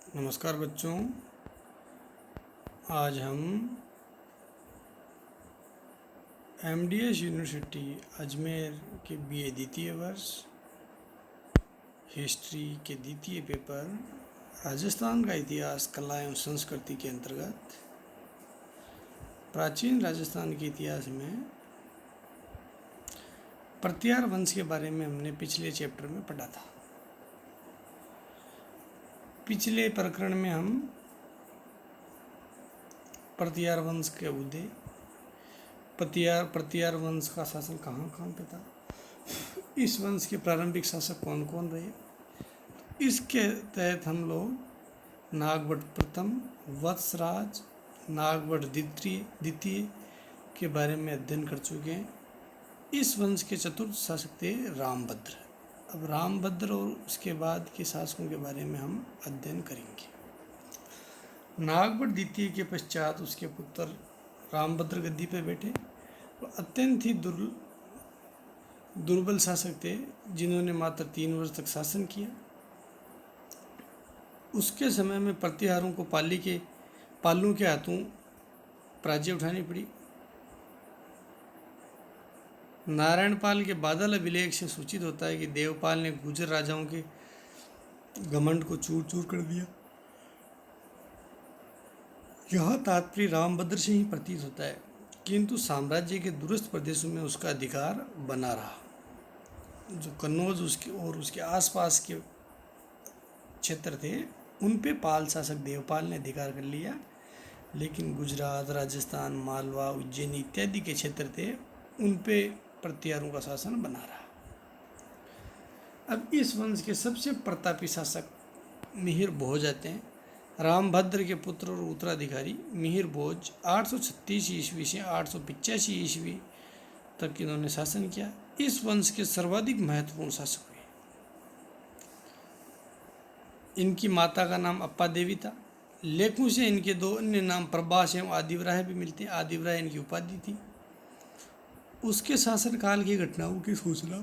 नमस्कार बच्चों। आज हम एमडीएस यूनिवर्सिटी अजमेर के बीए द्वितीय वर्ष हिस्ट्री के द्वितीय पेपर राजस्थान का इतिहास, कला एवं संस्कृति के अंतर्गत प्राचीन राजस्थान के इतिहास में प्रतिहार वंश के बारे में हमने पिछले चैप्टर में पढ़ा था। पिछले प्रकरण में हम प्रतिहार वंश के उदय, प्रतिहार वंश का शासन कहाँ कहाँ पे था, इस वंश के प्रारंभिक शासक कौन कौन रहे, इसके तहत हम लोग नागवट प्रथम, वत्सराज, नागवट द्वितीय के बारे में अध्ययन कर चुके हैं। इस वंश के चतुर्थ शासक थे रामभद्र। अब रामभद्र और उसके बाद के शासकों के बारे में हम अध्ययन करेंगे। नागवट द्वितीय के पश्चात उसके पुत्र रामभद्र गद्दी पर बैठे। वो अत्यंत ही दुर्बल शासक थे, जिन्होंने मात्र 3 वर्ष तक शासन किया। उसके समय में प्रतिहारों को पालू के हाथों पराजय उठानी पड़ी। नारायणपाल के बादल अभिलेख से सूचित होता है कि देवपाल ने गुर्जर राजाओं के घमंड को चूर चूर कर दिया। यह तात्पर्य रामभद्र से ही प्रतीत होता है, किंतु साम्राज्य के दूरस्थ प्रदेशों में उसका अधिकार बना रहा। जो कन्नौज उसके आसपास के क्षेत्र थे, उन पे पाल शासक देवपाल ने अधिकार कर लिया, लेकिन गुजरात, राजस्थान, मालवा, उज्जैन इत्यादि के क्षेत्र थे, उन पे प्रतिहारों का शासन बना रहा। अब इस वंश के सबसे प्रतापी शासक मिहिर भोज आते हैं। रामभद्र के पुत्र और उत्तराधिकारी मिहिर भोज 836 ईस्वी से 885 ईस्वी तक इन्होंने शासन किया। इस वंश के सर्वाधिक महत्वपूर्ण शासक हुए। इनकी माता का नाम अप्पा देवी था। लेखों से इनके 2 अन्य नाम प्रभास एवं आदिव्राह भी मिलते हैं। आदिव्राह इनकी उपाधि थी। उसके शासनकाल की घटनाओं की सूचना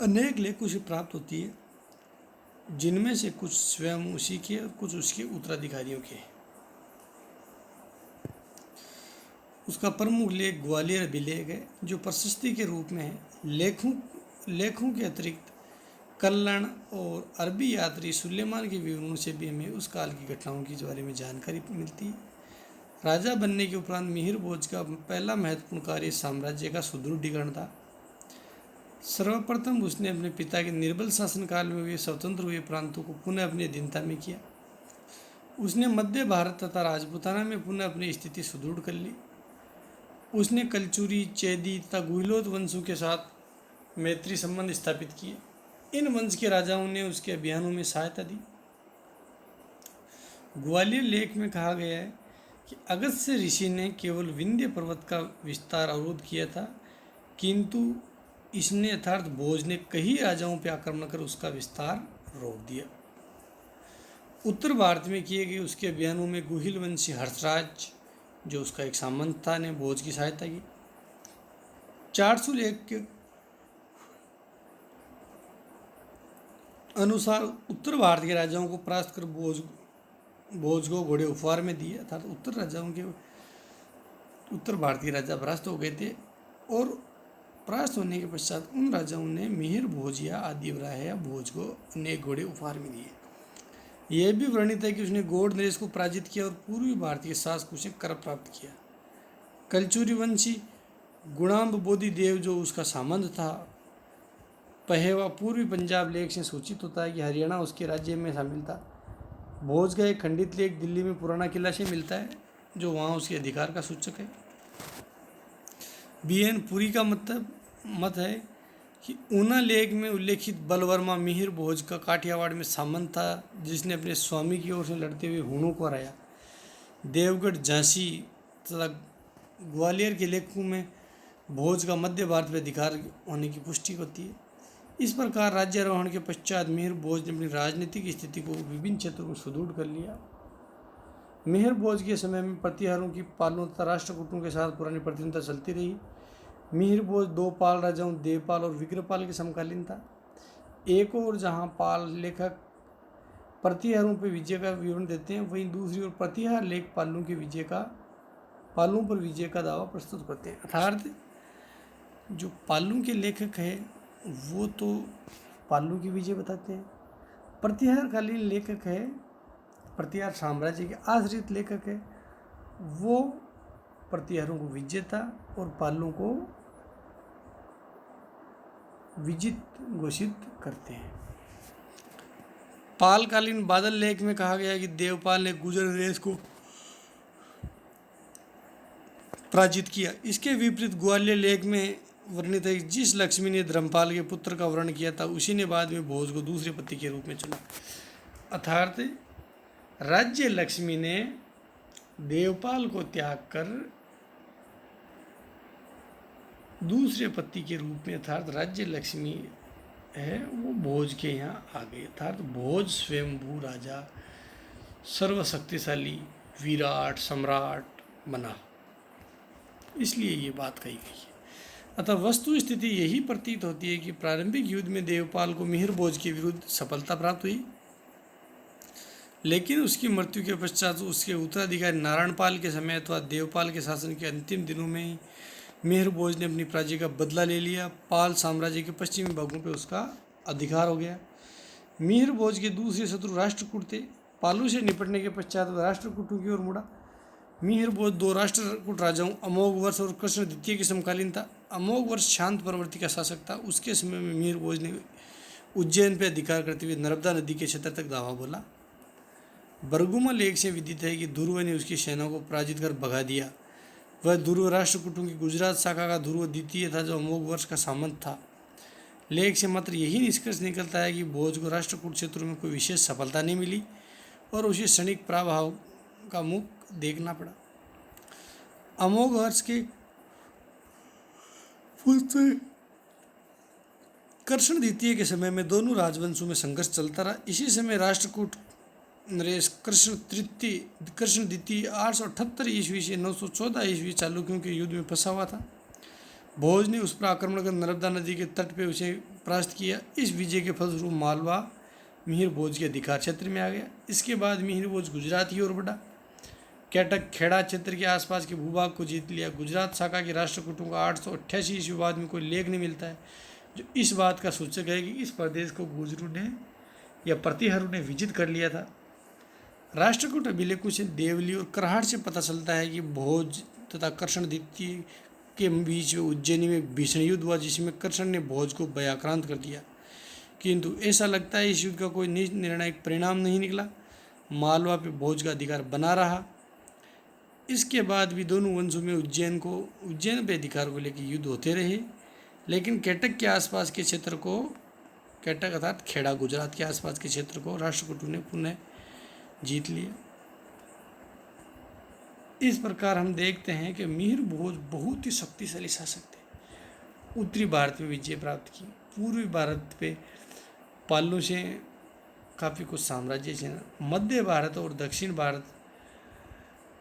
अनेक लेखों से प्राप्त होती है, जिनमें से कुछ स्वयं उसी के और कुछ उसके उत्तराधिकारियों के। उसका प्रमुख लेख ग्वालियर अभिलेख है, जो प्रशस्ति के रूप में है। लेखों के अतिरिक्त कल्लण और अरबी यात्री सुलेमान के विवरणों से भी हमें उस काल की घटनाओं के बारे में जानकारी मिलती है। राजा बनने के उपरांत मिहिर भोज का पहला महत्वपूर्ण कार्य साम्राज्य का सुदृढ़ीकरण था। सर्वप्रथम उसने अपने पिता के निर्बल शासनकाल में हुए स्वतंत्र हुए प्रांतों को पुनः अपनी अधीनता में किया। उसने मध्य भारत तथा राजपूताना में पुनः अपनी स्थिति सुदृढ़ कर ली। उसने कलचुरी, चैदी तथा गुहिलोत वंशों के साथ मैत्री संबंध स्थापित किए। इन वंश के राजाओं ने उसके अभियानों में सहायता दी। ग्वालियर लेख में कहा गया है कि अगस्त्य ऋषि ने केवल विंध्य पर्वत का विस्तार अवरोध किया था, किंतु इसने अर्थात भोज ने कई राजाओं पर आक्रमण कर उसका विस्तार रोक दिया। उत्तर भारत में किए गए उसके अभियानों में गुहिल वंशी हर्षराज, जो उसका एक सामंत था, ने भोज की सहायता की। 400 लेख के अनुसार उत्तर भारत के राजाओं को परास्त कर भोज को घोड़े उपहार में दिए। अर्थात उत्तर भारत के राजा परास्त हो गए थे, और परास्त होने के पश्चात उन राजाओं ने मिहिर भोज या आदिव्राह या भोज को अनेक घोड़े उपहार में दिए। यह भी वर्णित है कि उसने गौड़ नरेश को पराजित किया और पूर्वी भारतीय शासकों से कर प्राप्त किया। कलचुरी वंशी गुणाम्ब बोधि देव, जो उसका सामंत था, पहेवा पूर्वी पंजाब लेख से सूचित होता है कि हरियाणा उसके राज्य में शामिल था। भोज का एक खंडित लेख दिल्ली में पुराना किला से मिलता है, जो वहाँ उसके अधिकार का सूचक है। BN पुरी का मत है कि ऊना लेख में उल्लेखित बलवर्मा मिहिर भोज का काठियावाड़ में सामंत था, जिसने अपने स्वामी की ओर से लड़ते हुए हुणों को हराया। देवगढ़, झांसी तथा ग्वालियर के लेखों में भोज का मध्य भारत में अधिकार होने की पुष्टि होती है। इस प्रकार राज्यारोहण के पश्चात मिहिर भोज ने अपनी राजनीतिक स्थिति को विभिन्न क्षेत्रों में सुदृढ़ कर लिया। मिहिर भोज के समय में प्रतिहारों की पालों तथा राष्ट्रकूटों के साथ पुरानी प्रतिनिधिता चलती रही। मिहिर भोज 2 पाल राजाओं देवपाल और विग्रहपाल के समकालीन था। एक और जहाँ पाल लेखक प्रतिहारों पर विजय का विवरण देते हैं, वहीं दूसरी ओर प्रतिहार लेख पालों पर विजय का दावा प्रस्तुत करते हैं। अर्थात जो पालों के लेखक है वो तो पालों की विजय बताते हैं, प्रतिहारकालीन लेखक है, प्रतिहार साम्राज्य के आश्रित लेखक है, वो प्रतिहारों को विजेता और पालों को विजित घोषित करते हैं। पालकालीन बादल लेख में कहा गया है कि देवपाल ने गुर्जर देश को पराजित किया। इसके विपरीत ग्वालियर लेख में वर्णित है कि जिस लक्ष्मी ने धर्मपाल के पुत्र का वर्ण किया था उसी ने बाद में भोज को दूसरे पति के रूप में चुना। अर्थात राज्य लक्ष्मी ने देवपाल को त्याग कर दूसरे पति के रूप में अर्थात राज्य लक्ष्मी है वो भोज के यहाँ आ गई। अर्थात भोज स्वयंभू राजा सर्वशक्तिशाली विराट सम्राट बना, इसलिए ये बात कही गई है। अतः वस्तु स्थिति यही प्रतीत होती है कि प्रारंभिक युद्ध में देवपाल को मिहिर भोज के विरुद्ध सफलता प्राप्त हुई, लेकिन उसकी मृत्यु के पश्चात उसके उत्तराधिकारी नारायणपाल के समय अथवा देवपाल के शासन के अंतिम दिनों में ही मिहिर भोज ने अपनी पराजय का बदला ले लिया। पाल साम्राज्य के पश्चिमी भागों पर उसका अधिकार हो गया। मिहिर भोज के दूसरे शत्रु राष्ट्रकूट थे। पालू से निपटने के पश्चात वह राष्ट्रकूटों की ओर मुड़ा। मिहिर भोज दो राष्ट्रकूट राजाओं अमोघ वर्ष और कृष्ण द्वितीय के समकालीन था। अमोघ वर्ष शांत प्रवृत्ति का शासक था। उसके समय में मिहिर भोज ने उज्जैन पर अधिकार करते हुए नर्मदा नदी के क्षेत्र तक दावा बोला। बरगुमा लेख से विदित है कि ध्रुव ने उसकी सेना को पराजित कर भगा दिया। वह ध्रुव राष्ट्रकूटों की गुजरात शाखा का ध्रुव द्वितीय था जो अमोघ वर्ष का सामंत था। लेख से मात्र यही निष्कर्ष निकलता है कि भोज को राष्ट्रकूट क्षेत्रों में कोई विशेष सफलता नहीं मिली और उसे क्षणिक प्रभाव का मुख देखना पड़ा। अमोघ वर्ष के कृष्ण द्वितीय के समय में दोनों राजवंशों में संघर्ष चलता रहा। इसी समय राष्ट्रकूट नरेश कृष्ण द्वितीय 878 ईस्वी से 914 ईस्वी चालुक्यों के युद्ध में फंसा हुआ था। भोज ने उस पर आक्रमण कर नर्मदा नदी के तट पर उसे परास्त किया। इस विजय के फलस्वरूप मालवा मिहिर भोज के अधिकार क्षेत्र में आ गया। इसके बाद मिहिर भोज गुजरात की ओर बढ़ा। कैटक खेड़ा क्षेत्र के आसपास के भूभाग को जीत लिया। गुजरात शाखा के राष्ट्रकूटों का 888 ईस्वी बाद में कोई लेख नहीं मिलता है जो इस बात का सूचक है कि इस प्रदेश को गुर्जरों ने या प्रतिहारों ने विजित कर लिया था। राष्ट्रकूट अभिलेखों से देवली और करहाट से पता चलता है कि भोज तथा कृष्ण द्वितीय के बीच में उज्जैनी में भीषण युद्ध हुआ जिसमें कृष्ण ने भोज को भयाक्रांत कर दिया, किंतु ऐसा लगता है इस युद्ध का कोई निर्णायक परिणाम नहीं निकला। मालवा पे भोज का अधिकार बना रहा। इसके बाद भी दोनों वंशों में उज्जैन पे अधिकार को लेकर युद्ध होते रहे, लेकिन कैटक के आसपास के क्षेत्र को कैटक अर्थात खेड़ा गुजरात के आसपास के क्षेत्र को राष्ट्रकूटों ने पुनः जीत लिया। इस प्रकार हम देखते हैं कि मिहिर भोज बहुत ही शक्तिशाली शासक थे। उत्तरी भारत में विजय प्राप्त की, पूर्वी भारत पे पालों से काफ़ी कुछ साम्राज्य थे। मध्य भारत और दक्षिण भारत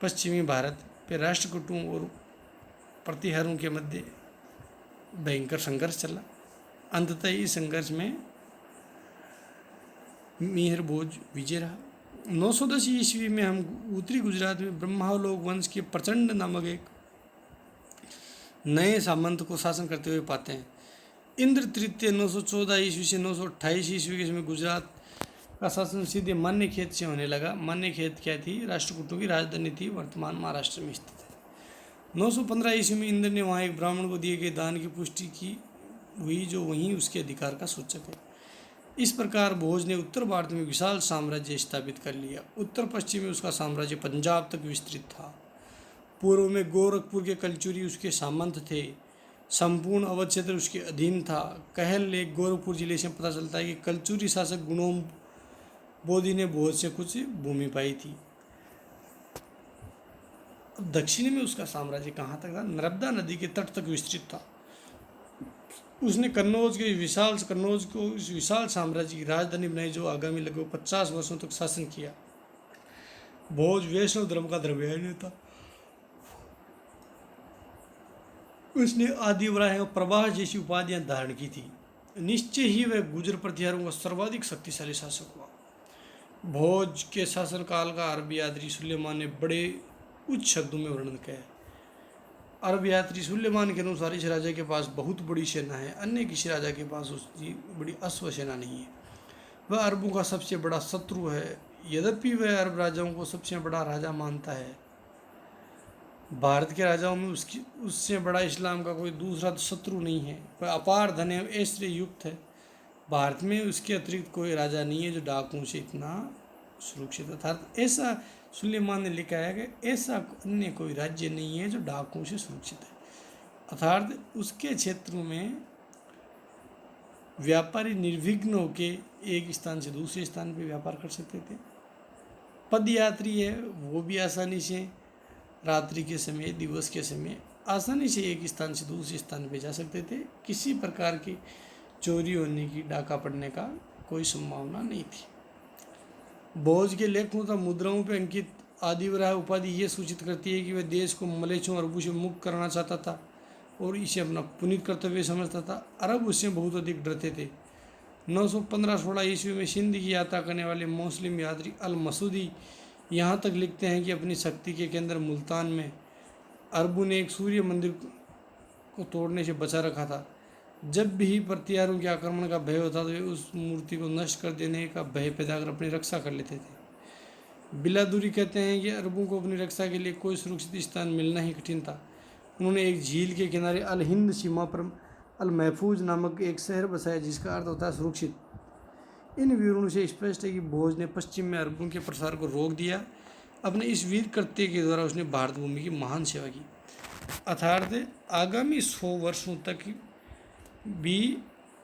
पश्चिमी भारत पे राष्ट्रकूटों और प्रतिहारों के मध्य भयंकर संघर्ष चला। अंततः इस संघर्ष में मिहिर भोज विजय रहा। 910 ईस्वी में हम उत्तरी गुजरात में ब्रह्मावलोक वंश के प्रचंड नामक एक नए सामंत को शासन करते हुए पाते हैं। इंद्र तृतीय 914 ईस्वी से 928 ईस्वी के समय गुजरात का शासन सीधे मान्यखेत से होने लगा। मान्यखेत क्या थी? राष्ट्रकूटों की राजधानी थी, वर्तमान महाराष्ट्र में स्थित है। 915 ईस्वी में इंद्र ने वहाँ एक ब्राह्मण को दिए गए दान की पुष्टि की हुई जो वहीं उसके अधिकार का सूचक है। इस प्रकार भोज ने उत्तर भारत में विशाल साम्राज्य स्थापित कर लिया। उत्तर पश्चिम में उसका साम्राज्य पंजाब तक विस्तृत था। पूर्व में गोरखपुर के कलचुरी उसके सामंत थे। संपूर्ण अवध क्षेत्र उसके अधीन था। कहल लेख गोरखपुर जिले से पता चलता है कि कलचुरी शासक गुणोम बोधि ने भोज से कुछ भूमि पाई थी। दक्षिण में उसका साम्राज्य कहाँ तक था? नर्मदा नदी के तट तक विस्तृत था। उसने कन्नौज को इस विशाल साम्राज्य की राजधानी बनाई जो आगामी लगभग 50 वर्षों तक शासन किया। भोज वैष्णव धर्म का धर्माचार्य था। उसने आदिवराह और प्रवाह जैसी उपाधियां धारण की थी। निश्चय ही वह गुर्जर प्रतिहारों का सर्वाधिक शक्तिशाली शासक हुआ। भोज के शासनकाल का अरब यात्री सुलेमान ने बड़े उच्च शब्दों में वर्णन किया है। अरब यात्री सुलेमान के अनुसार इस राजा के पास बहुत बड़ी सेना है, अन्य किसी राजा के पास उसकी बड़ी अश्व सेना नहीं है। वह अरबों का सबसे बड़ा शत्रु है, यद्यपि वह अरब राजाओं को सबसे बड़ा राजा मानता है। भारत के राजाओं में उससे बड़ा इस्लाम का कोई दूसरा शत्रु नहीं है। वह अपार धन एवं ऐश्वर्य युक्त है। भारत में उसके अतिरिक्त कोई राजा नहीं है जो डाकुओं से इतना सुरक्षित, अर्थात ऐसा सुलेमान ने लिखा है कि ऐसा अन्य कोई राज्य नहीं है जो डाकुओं से सुरक्षित है। अर्थात उसके क्षेत्र में व्यापारी निर्विघ्न होकर एक स्थान से दूसरे स्थान पर व्यापार कर सकते थे। पदयात्री है वो भी आसानी से रात्रि के समय, दिवस के समय आसानी से एक स्थान से दूसरे स्थान पर जा सकते थे। किसी प्रकार की चोरी होने की, डाका पड़ने का कोई संभावना नहीं थी। भोज के लेखों तथा मुद्राओं पर अंकित आदिवराह उपाधि ये सूचित करती है कि वह देश को मलेच्छों और अरबों से मुक्त करना चाहता था और इसे अपना पुनीत कर्तव्य समझता था। अरब उससे बहुत अधिक डरते थे। 915-16 ईस्वी में सिंध की यात्रा करने वाले मुस्लिम यात्री अल मसूदी यहाँ तक लिखते हैं कि अपनी शक्ति के केंद्र मुल्तान में अरबों ने एक सूर्य मंदिर को तोड़ने से बचा रखा था। जब भी प्रतिहारों के आक्रमण का भय होता तो वे उस मूर्ति को नष्ट कर देने का भय पैदा कर अपनी रक्षा कर लेते थे। बिलादुरी कहते हैं कि अरबों को अपनी रक्षा के लिए कोई सुरक्षित स्थान मिलना ही कठिन था। उन्होंने एक झील के किनारे अल हिंद सीमा पर अल महफूज नामक एक शहर बसाया जिसका अर्थ होता है सुरक्षित। इन विवरणों से स्पष्ट है कि भोज ने पश्चिम में अरबों के प्रसार को रोक दिया। अपने इस वीर कृत्य के द्वारा उसने भारत भूमि की महान सेवा की। अर्थात आगामी 100 वर्षों तक भी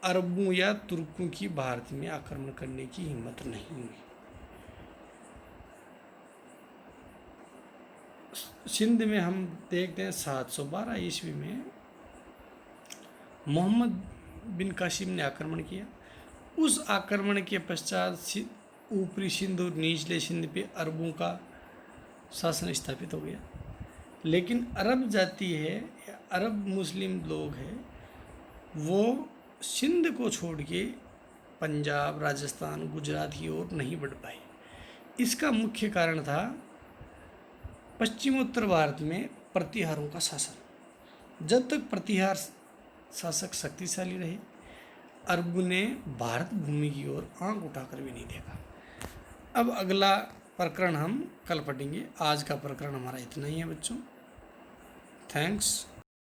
अरबों या तुर्कों की भारत में आक्रमण करने की हिम्मत नहीं हुई। सिंध में हम देखते हैं 712 ईस्वी में मोहम्मद बिन कासिम ने आक्रमण किया। उस आक्रमण के पश्चात ऊपरी सिंध और निचले सिंध पे अरबों का शासन स्थापित हो गया। लेकिन अरब जाति है या अरब मुस्लिम लोग हैं वो सिंध को छोड़ के पंजाब, राजस्थान, गुजरात की ओर नहीं बढ़ पाए। इसका मुख्य कारण था पश्चिमोत्तर भारत में प्रतिहारों का शासन। जब तक प्रतिहार शासक शक्तिशाली रहे अरबों ने भारत भूमि की ओर आंख उठाकर भी नहीं देखा। अब अगला प्रकरण हम कल पढ़ेंगे। आज का प्रकरण हमारा इतना ही है बच्चों। थैंक्स।